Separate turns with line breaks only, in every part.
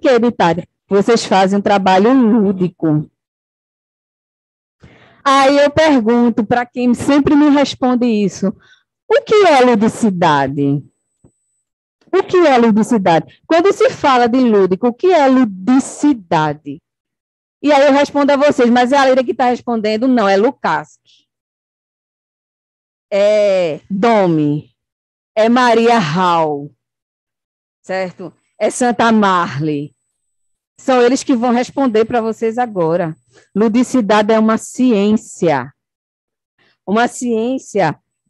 que de tarde? Vocês fazem um trabalho lúdico. Aí eu pergunto para quem sempre me responde isso: o que é ludicidade? O que é ludicidade? Quando se fala de lúdico, o que é ludicidade? E aí eu respondo a vocês, mas é a Leira que está respondendo, não, é Lukács. É Domi. É Maria Hall. Certo? É Santa Marley. São eles que vão responder para vocês agora. Ludicidade é uma ciência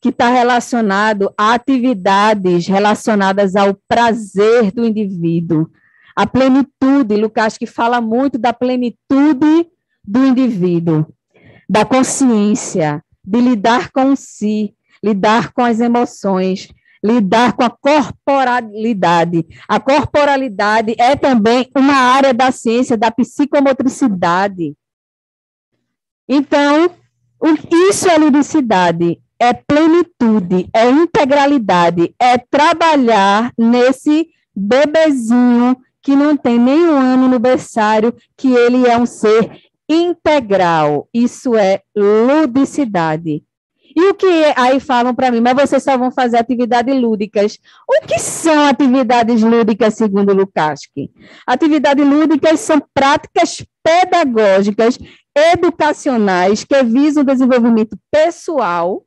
que está relacionada a atividades relacionadas ao prazer do indivíduo, a plenitude. Lukács que fala muito da plenitude do indivíduo, da consciência, de lidar com si, lidar com as emoções, lidar com a corporalidade. A corporalidade é também uma área da ciência da psicomotricidade. Então, isso é ludicidade, é plenitude, é integralidade, é trabalhar nesse bebezinho que não tem nenhum ano no berçário, que ele é um ser integral. Isso é ludicidade. E o que aí falam para mim, mas vocês só vão fazer atividades lúdicas. O que são atividades lúdicas, segundo Lukács? Atividades lúdicas são práticas pedagógicas, educacionais, que visam o desenvolvimento pessoal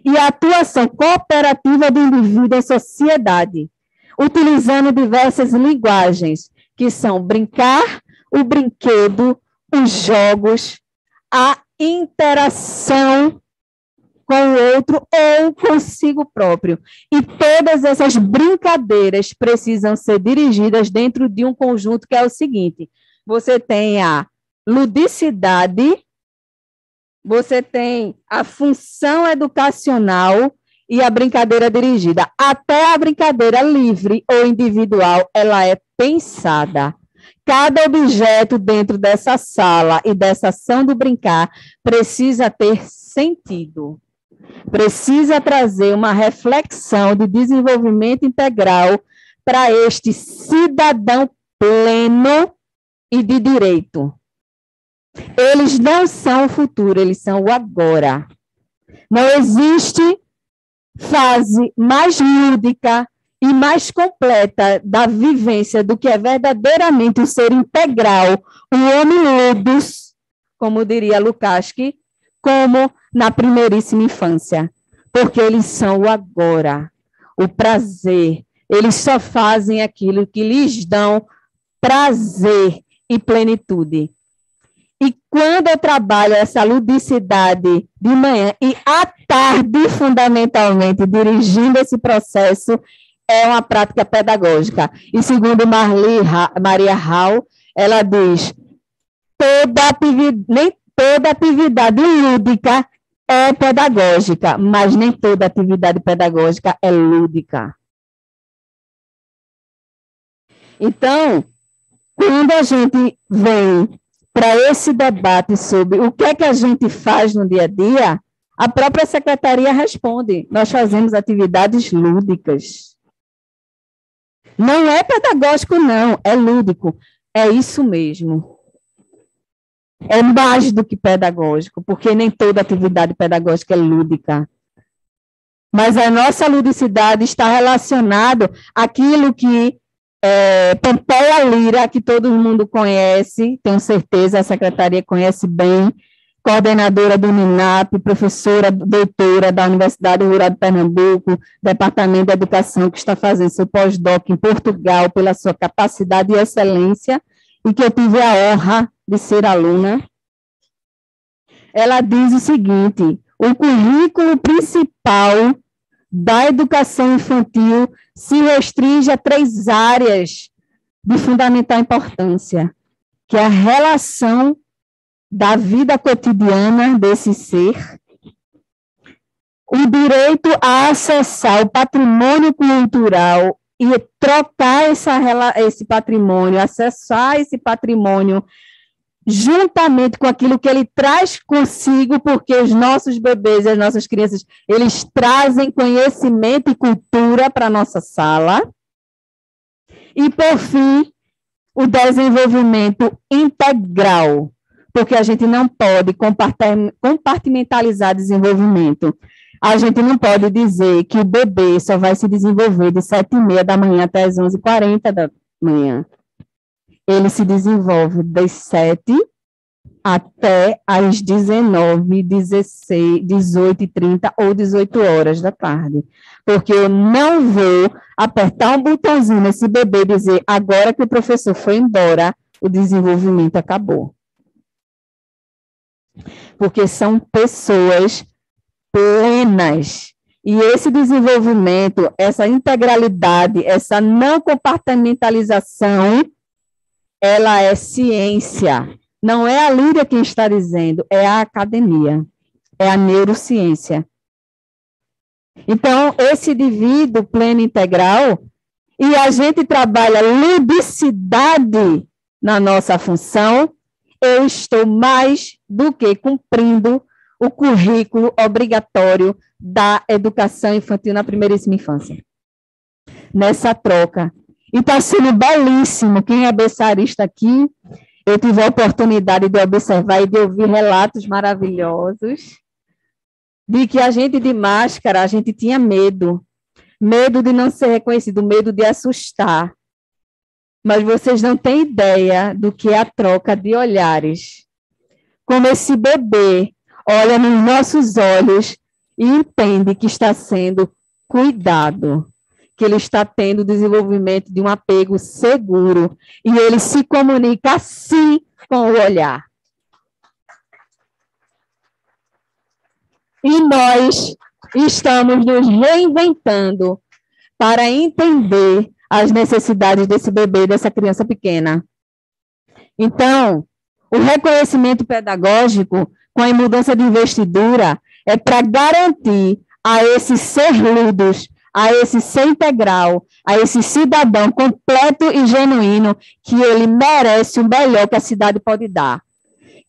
e a atuação cooperativa do indivíduo em sociedade, utilizando diversas linguagens, que são brincar, o brinquedo, os jogos, a interação com o outro ou consigo próprio. E todas essas brincadeiras precisam ser dirigidas dentro de um conjunto que é o seguinte: você tem a ludicidade, você tem a função educacional e a brincadeira dirigida. Até a brincadeira livre ou individual, ela é pensada. Cada objeto dentro dessa sala e dessa ação do brincar precisa ter sentido. Precisa trazer uma reflexão de desenvolvimento integral para este cidadão pleno e de direito. Eles não são o futuro, eles são o agora. Não existe fase mais lúdica e mais completa da vivência do que é verdadeiramente o ser integral, o homem ludus, como diria Lukács, como na primeiríssima infância, porque eles são o agora, o prazer. Eles só fazem aquilo que lhes dão prazer e plenitude. E quando eu trabalho essa ludicidade de manhã e à tarde, fundamentalmente, dirigindo esse processo, é uma prática pedagógica. E segundo Maria Hall, ela diz, nem toda atividade lúdica é pedagógica, mas nem toda atividade pedagógica é lúdica. Então, quando a gente vem para esse debate sobre o que é que a gente faz no dia a dia, a própria secretaria responde: nós fazemos atividades lúdicas. Não é pedagógico, não, é lúdico. É isso mesmo. É mais do que pedagógico, porque nem toda atividade pedagógica é lúdica. Mas a nossa ludicidade está relacionada àquilo que Pompeia Lira, que todo mundo conhece, tenho certeza, a secretaria conhece bem, coordenadora do MINAP, professora, doutora da Universidade Rural de Pernambuco, Departamento de Educação, que está fazendo seu pós-doc em Portugal pela sua capacidade e excelência, e que eu tive a honra de ser aluna. Ela diz o seguinte: o currículo principal da educação infantil se restringe a 3 áreas de fundamental importância, que é a relação da vida cotidiana desse ser, o direito a acessar o patrimônio cultural e trocar esse patrimônio, acessar esse patrimônio juntamente com aquilo que ele traz consigo, porque os nossos bebês e as nossas crianças, eles trazem conhecimento e cultura para a nossa sala. E, por fim, o desenvolvimento integral, porque a gente não pode compartimentalizar desenvolvimento. A gente não pode dizer que o bebê só vai se desenvolver de 7h30 da manhã até as 11h40 da manhã. Ele se desenvolve das 7 até as 19, 16, 18h30 ou 18 horas da tarde. Porque eu não vou apertar um botãozinho nesse bebê e dizer, agora que o professor foi embora, o desenvolvimento acabou. Porque são pessoas plenas. E esse desenvolvimento, essa integralidade, essa não compartimentalização, ela é ciência. Não é a Lídia quem está dizendo, é a academia, é a neurociência. Então, esse indivíduo pleno integral, e a gente trabalha ludicidade na nossa função, eu estou mais do que cumprindo o currículo obrigatório da educação infantil na primeiríssima infância. Nessa troca. E está sendo belíssimo. Quem é berçarista aqui, eu tive a oportunidade de observar e de ouvir relatos maravilhosos de que a gente de máscara, a gente tinha medo. Medo de não ser reconhecido, medo de assustar. Mas vocês não têm ideia do que é a troca de olhares. Como esse bebê olha nos nossos olhos e entende que está sendo cuidado, que ele está tendo o desenvolvimento de um apego seguro, e ele se comunica assim com o olhar. E nós estamos nos reinventando para entender as necessidades desse bebê, dessa criança pequena. Então, o reconhecimento pedagógico com a mudança de investidura é para garantir a esses ser ludos, a esse ser integral, a esse cidadão completo e genuíno, que ele merece o melhor que a cidade pode dar.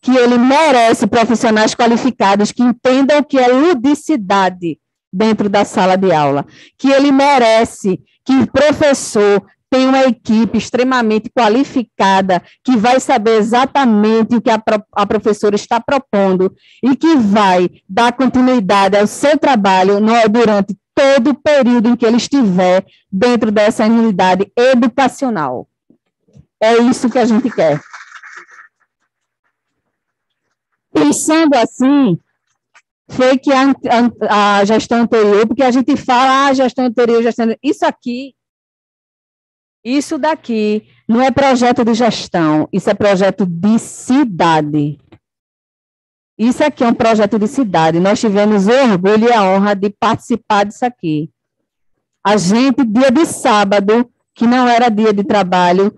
Que ele merece profissionais qualificados que entendam o que é ludicidade dentro da sala de aula. Que ele merece que o professor tenha uma equipe extremamente qualificada, que vai saber exatamente o que a professora está propondo e que vai dar continuidade ao seu trabalho durante todo o período em que ele estiver dentro dessa unidade educacional. É isso que a gente quer. Pensando assim, foi que a gestão anterior, porque a gente fala, gestão anterior, isso daqui não é projeto de gestão, isso é projeto de cidade. Isso aqui é um projeto de cidade. Nós tivemos o orgulho e a honra de participar disso aqui. A gente, dia de sábado, que não era dia de trabalho,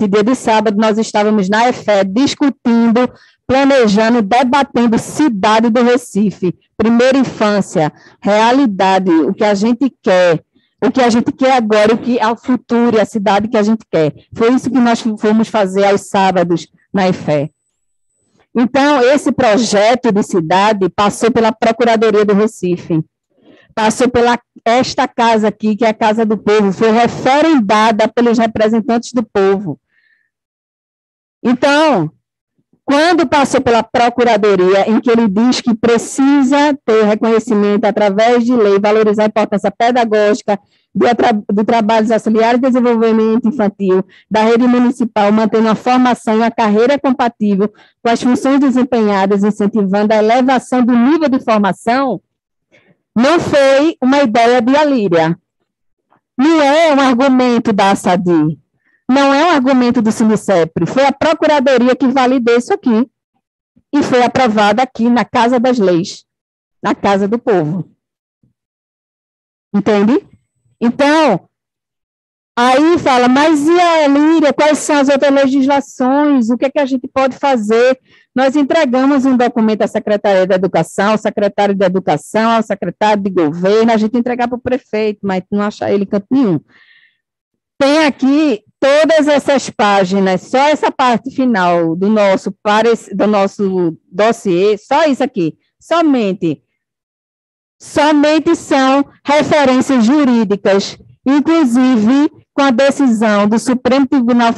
dia de sábado, nós estávamos na EFE discutindo, planejando, debatendo cidade do Recife, primeira infância, realidade, o que a gente quer. O que a gente quer agora, o que é o futuro e a cidade que a gente quer. Foi isso que nós fomos fazer aos sábados na EFE. Então, esse projeto de cidade passou pela Procuradoria do Recife, passou pela esta casa aqui, que é a Casa do Povo, foi referendada pelos representantes do povo. Então, quando passou pela Procuradoria, em que ele diz que precisa ter reconhecimento através de lei, valorizar a importância pedagógica do trabalho dos auxiliares de desenvolvimento infantil da rede municipal, mantendo a formação e a carreira compatível com as funções desempenhadas, incentivando a elevação do nível de formação, não foi uma ideia de Alíria. Não é um argumento da ASADI. Não é um argumento do Sindicep, foi a Procuradoria que validou isso aqui. E foi aprovada aqui na Casa das Leis, na Casa do Povo. Entende? Então, aí fala, mas e a Líria, quais são as outras legislações, o que é que a gente pode fazer? Nós entregamos um documento à Secretaria da Educação, ao secretário de Educação, ao secretário de Governo, a gente entregar para o prefeito, mas não achar ele em canto nenhum. Tem aqui todas essas páginas, só essa parte final do nosso dossiê, só isso aqui, somente são referências jurídicas, inclusive com a decisão do Supremo Tribunal